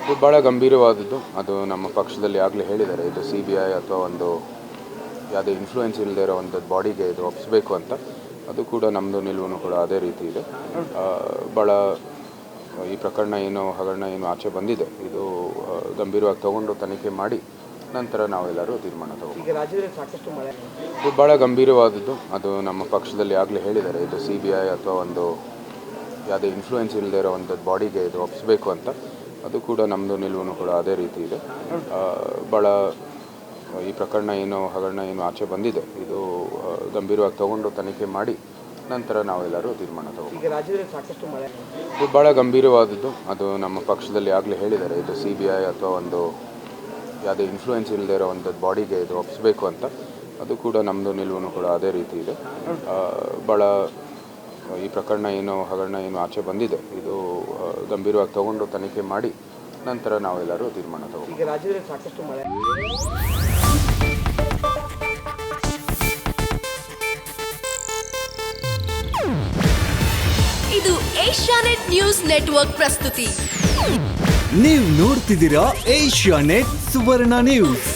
ಇದು ಭಾಳ ಗಂಭೀರವಾದದ್ದು. ಅದು ನಮ್ಮ ಪಕ್ಷದಲ್ಲಿ ಆಗಲೇ ಹೇಳಿದ್ದಾರೆ, ಇದು CBI ಅಥವಾ ಒಂದು ಯಾವುದೇ ಇನ್ಫ್ಲೂಯೆನ್ಸ್ ಇಲ್ಲದೆ ಇರೋ ಒಂದು ಬಾಡಿಗೆ ಇದು ಒಪ್ಪಿಸಬೇಕು ಅಂತ. ಅದು ಕೂಡ ನಮ್ಮದು ನಿಲುವು ಕೂಡ ಅದೇ ರೀತಿ ಇದೆ. ಭಾಳ ಈ ಪ್ರಕರಣ ಹಗರಣ ಆಚೆ ಬಂದಿದೆ, ಇದು ಗಂಭೀರವಾಗಿ ತಗೊಂಡು ತನಿಖೆ ಮಾಡಿ ನಂತರ ನಾವೆಲ್ಲರೂ ತೀರ್ಮಾನ ತಗೊಂಡು. ಈಗ ರಾಜ್ಯದಲ್ಲಿ ಸಾಕಷ್ಟು ಮಳೆ ಇದು ಭಾಳ ಗಂಭೀರವಾದದ್ದು. ಅದು ನಮ್ಮ ಪಕ್ಷದಲ್ಲಿ ಆಗಲೇ ಹೇಳಿದ್ದಾರೆ, ಇದು CBI ಅಥವಾ ಒಂದು ಯಾವುದೇ ಇನ್ಫ್ಲೂಯೆನ್ಸ್ ಇಲ್ಲದೆ ಇರೋ ಒಂದು ಬಾಡಿಗೆ ಇದು ಒಪ್ಪಿಸಬೇಕು ಅಂತ. ಅದು ಕೂಡ ನಮ್ಮದು ನಿಲುವು ಕೂಡ ಅದೇ ರೀತಿ ಇದೆ. ಭಾಳ ಈ ಪ್ರಕರಣ ಹಗರಣ ಆಚೆ ಬಂದಿದೆ, ಇದು ಗಂಭೀರವಾಗಿ ತಗೊಂಡು ತನಿಖೆ ಮಾಡಿ ನಂತರ ನಾವೆಲ್ಲರೂ ತೀರ್ಮಾನ ತಗೊಂಡು. ಈಗ ರಾಜ್ಯದಲ್ಲಿ ಸಾಕಷ್ಟು ಮಳೆ ಇದು ಭಾಳ ಗಂಭೀರವಾದದ್ದು. ಅದು ನಮ್ಮ ಪಕ್ಷದಲ್ಲಿ ಆಗಲೇ ಹೇಳಿದ್ದಾರೆ, ಇದು CBI ಅಥವಾ ಒಂದು ಯಾವುದೇ ಇನ್ಫ್ಲೂಯೆನ್ಸ್ ಇಲ್ಲದೆ ಇರೋ ಒಂದು ಬಾಡಿಗೆ ಇದು ಒಪ್ಪಿಸಬೇಕು ಅಂತ. ಅದು ಕೂಡ ನಮ್ಮದು ನಿಲುವು ಕೂಡ ಅದೇ ರೀತಿ ಇದೆ. ಭಾಳ ಈ ಪ್ರಕರಣ ಹಗರಣ ಆಚೆ ಬಂದಿದೆ, ಇದು ಗಂಭೀರವಾಗಿ ತಗೊಂಡು ತನಿಖೆ ಮಾಡಿ ನಂತರ ನಾವೆಲ್ಲರೂ ತೀರ್ಮಾನ ತಗೊಂಡು. ಈಗ ರಾಜ್ಯದಲ್ಲಿ ಸಾಕಷ್ಟು ಮಳೆ ಇದು ಏಷ್ಯಾನೆಟ್ ನ್ಯೂಸ್ ನೆಟ್ವರ್ಕ್ ಪ್ರಸ್ತುತಿ. ನೀವು ನೋಡ್ತಿದ್ದೀರಾ ಏಷ್ಯಾನೆಟ್ ಸುವರ್ಣ ನ್ಯೂಸ್.